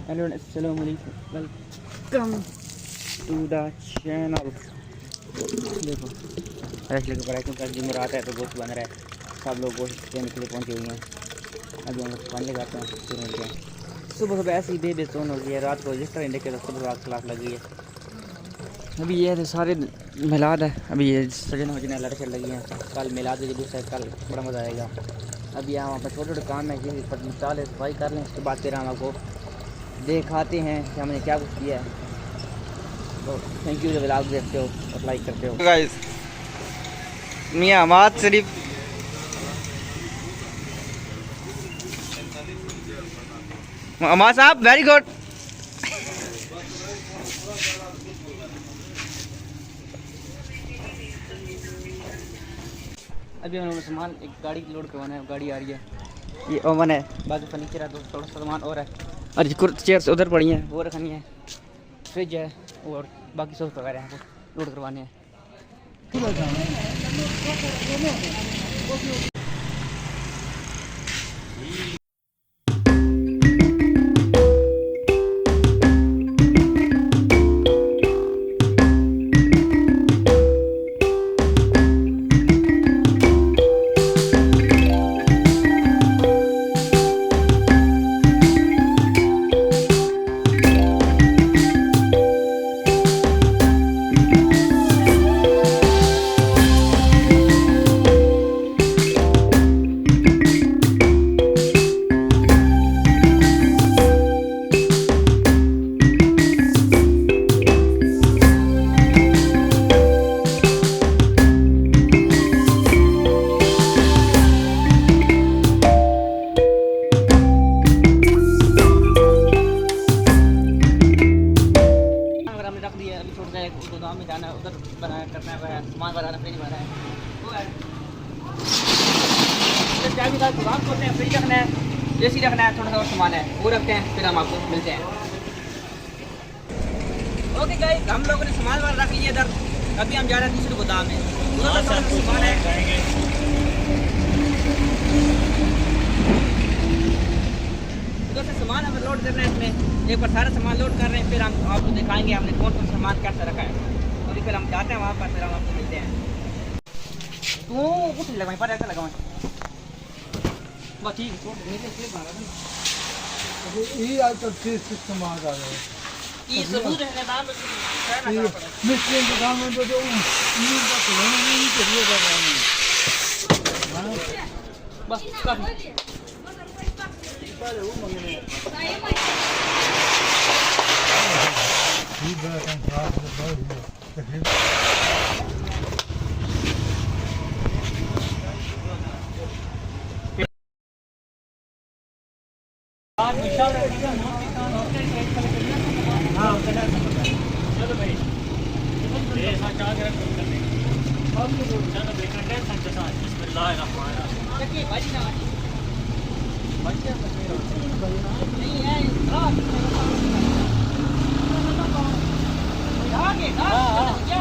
Hello अस्सलाम वालेकुम, welcome to the channel. देखो फ्रेश लेके पड़ा क्योंकि दिन रात है तो गोश्त बन रहा है। सब लोग गोश्त लेने के लिए पहुँचे हुए हैं। अभी हम लोग पानी लगाते हैं फिर मिलते हैं। सुबह सुबह ऐसे ही बेसोन हो गई है। रात को रजिस्टर नहीं देखे तो सुबह रात क्लास लग गई है। अभी ये तो सारे मिलाद है। अभी ये सजन वजन लड़के लगी हैं। कल मिलाद जुलूस है, कल बड़ा मज़ा आएगा। अभी यहाँ पर छोटे छोटे काम है कि निकाले सफाई कर लें, उसके बाद फिर हम आपको दिखाते हैं कि हमने क्या कुछ किया है। तो थैंक यू जो व्लॉग देखते हो और लाइक करते हो गाइस। मियां हमाद शरीफ हमाद साहब वेरी गुड। अभी उन्होंने सामान एक गाड़ी लोड करवाना है, गाड़ी आ रही है। ये ओवन है, बाकी फर्नीचर है, थोड़ा सा सामान और है। और ये चेयर्स उधर पड़ी हैं वो रखनी है। फ्रिज है और बाकी सब वगैरह हैं वो लोड करवाने हैं। गोदाम में जाना है, उधर बनाया करना है, सामान बनाना फ्रिज बनाना है। तो चाबी का गोदाम खोलते हैं, फ्रिज रखना है, एसी रखना है, थोड़ा सा और सामान है वो रखते हैं, फिर हम आपको मिलते हैं। ओके गाइस, हम लोगों ने सामान वाला रख लिया इधर। अभी हम जा रहे हैं दूसरे गोदाम में, उधर थोड़ा सा सामान है। उधर से सामान हमें लोड करना है इसमें। एक बार सारा सामान लोड कर रहे हैं, फिर हम आपको दिखाएंगे हमने कौन कौन सामान कैसा रखा है। और फिर हम जाते हैं वहाँ पर, फिर हम आपको मिलते हैं। तू कुछ नहीं लगाए पर ऐसा लगाए बस ठीक है। ये आजकल सिस्टम आ रहा है। ये सबूत है ना मिस्त्री के काम में तो जो नींद का खिलौना नहीं चाहिए कर रहा है। बस कर पहले वो मंगने ठीक है काम खराब हो गया। आज विशाल रहेगा हां चलो भाई ये साचा के करने चलो बेटा टेंशन के साथ बिस्मिल्लाहिर्रहमानिर्रहीम। देखिए भाई ना बच्चे नहीं है आगे हां क्या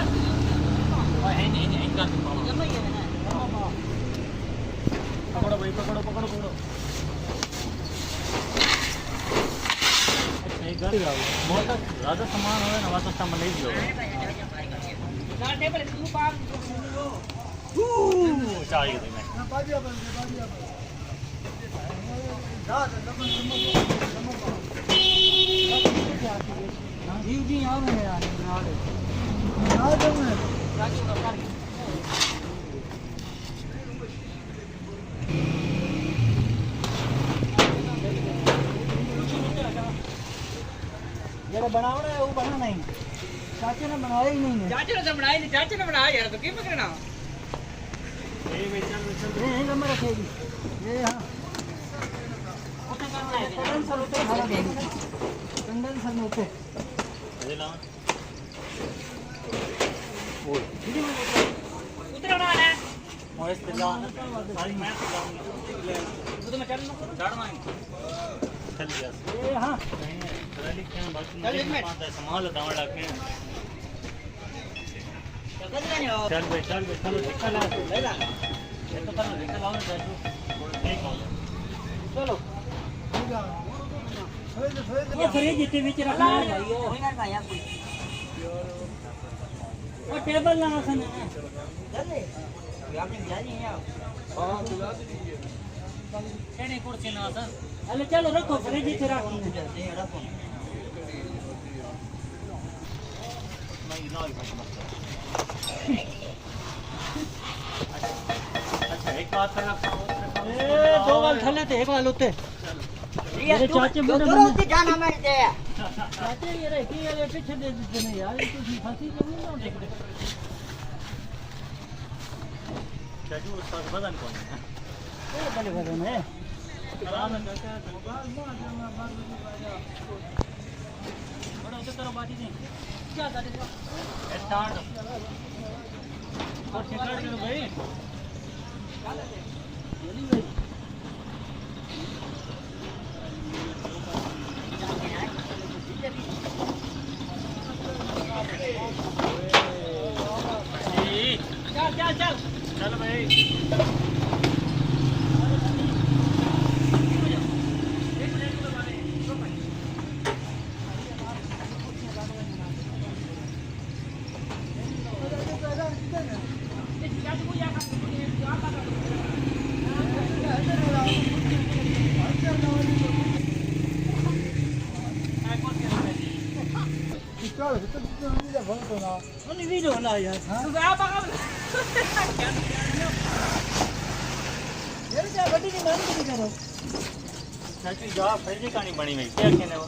है नहीं इनका जमा ही है ना। पकड़ो भाई पकड़ो पकड़ो पकड़ो गाड़ी आओ बहुत ज़्यादा सामान हो ना वापस सामान नहीं दियो ना टेबल तू पार चाहिए तो मैं बाजिया बन जी जी आओ ना यार जरा बनाना है वो बना नहीं। चाचा ने बनाया ही नहीं है। चाचा ने बनाया नहीं, चाचा ने बनाया यार तो क्यों पकड़ना ये नंबर रखेगी ये हां उठा करना है कंडेंसर होते हैं कंडेंसर में होते ये लाओ वो उतरना है और इस पे जाना सारी मैं तो मैं चढ़ना चल गया ये हां चल एक मिनट सामान लदाव लग के चल भाई चलो निकल ले ला ये तो कर निकल आओ ना चलो चलो ਉਹ ਫਰਿੱਜ ਜਿੱਤੇ ਵਿੱਚ ਰੱਖਣਾ ਹੈ ਉਹ ਟੇਬਲ ਨਾ ਸਨ ਕਿਹਨੇ ਕੁਰਸੀ ਨਾ ਸਨ ਹਲੇ ਚਲੋ ਰੱਖੋ ਫਰਿੱਜ ਜਿੱਥੇ ਰੱਖਣੀ अच्छा एक बात कर दो वाल थले थे एक वाल उत्ते मेरे चाचे मुंडे जाना मैं दे चाचे ये की ये पीछे दे देते ने यार ये तो फांसी क्यों नहीं देखते चाचू उसका वजन कौन है ये बड़े बड़े ने आराम से बड़ा उधर करो बाजी नहीं क्या गाड़ी स्टार्ट और सिगरेट चलो भाई चल चल भाई नहीं वीडियो ला यार यार क्या बड़ी की मारी नहीं करो चाचू जा फिर जी कहानी बनी हुई क्या कहने वो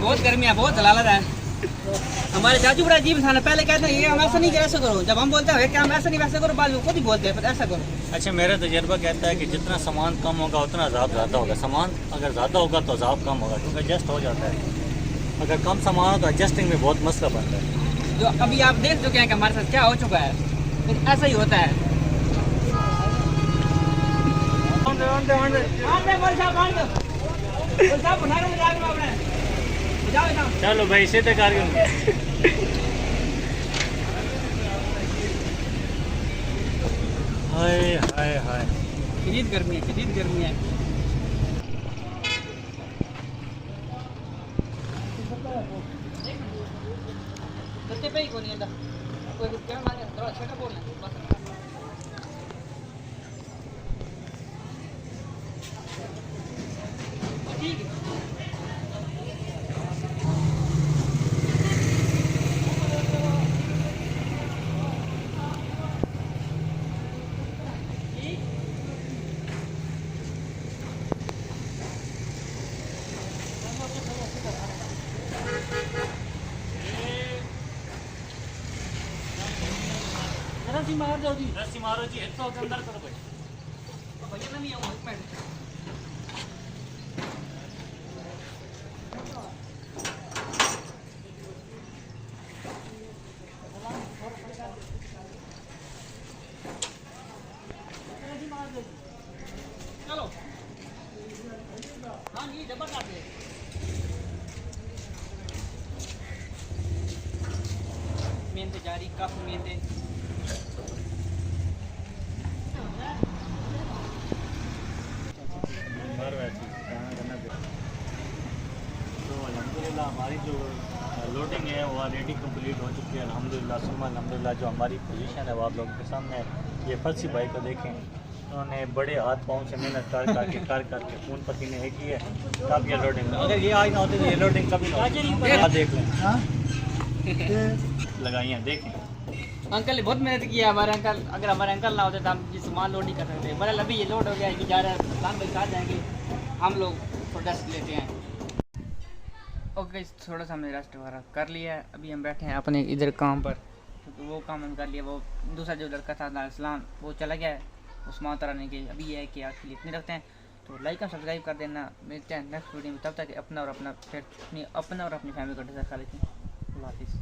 बहुत गर्मी है बहुत दलालत है। हमारे चाचू बड़ा अजीब इंसान है, पहले कहते हैं ये हम ऐसा नहीं ऐसा करो, जब हम बोलते हैं क्या हम ऐसा नहीं वैसा करो, बाद में खुद ही बोलते हैं फिर ऐसा करो। अच्छा मेरा तजर्बा कहता है कि जितना सामान कम होगा उतना अजाब ज़्यादा होगा, सामान अगर ज़्यादा होगा तो अजाब कम होगा क्योंकि एडजस्ट हो जाता है, अगर कम सामान हो तो एडजस्टिंग में बहुत मसला बनता है। जो अभी आप देख चुके हैं कि हमारे साथ क्या हो चुका है, फिर ऐसा ही होता है। चलो भाई सीधे कार्य हाय हाय हाय शदीद गर्मी है, शदीद गर्मी है। गत्ते पे ही कोनी है, कोई क्या मारे थोड़ा छोटा बोलना बस। ठीक है रस्सी मार दो जी, रस्सी मारो जी, हिस्सों के अंदर करो भाई। भैया मैं नहीं आऊँगा, एक मिनट। चलो हाँ जी जबरदस्त है। मेहनत जारी, काफी मेहनत। तो अल्हम्दुलिल्लाह हमारी जो लोडिंग है वो ऑलरेडी कंप्लीट हो चुकी है अल्हम्दुलिल्लाह सुम्मा अल्हम्दुलिल्लाह। जो हमारी पोजीशन है वो आप लोगों के सामने है। ये फर्सी भाई को देखें, उन्होंने बड़े हाथ पाँव से मेहनत कर करके खून पसीने एक ही है तब ये लोडिंग, अगर ये आज ना होती तो ये लोडिंग कभी ना होती। देख लें लगाई हैं, देखें अंकल ने बहुत मेहनत की है हमारे अंकल, अगर हमारे अंकल ना होते तो हम ये सामान लोड नहीं कर सकते। मतलब अभी ये लोड हो गया है, जा रहा है लान भाई साथ जाएंगे, हम लोग प्रोटेस्ट लेते हैं। ओके थोड़ा सा हमने रेस्ट वगैरह कर लिया है, अभी हम बैठे हैं अपने इधर काम पर, क्योंकि वो काम हम कर लिया। वो दूसरा जो लड़का था इस्लाम वो चला गया है उस्मान तराने के, अभी ये है कि आज के लिए इतने रखते हैं। तो लाइक और सब्सक्राइब कर देना, मिलते हैं नेक्स्ट वीडियो में, तब तक अपना और अपनी फैमिली का ढेर खा लेते हैं। अल्लाह हाफिज़।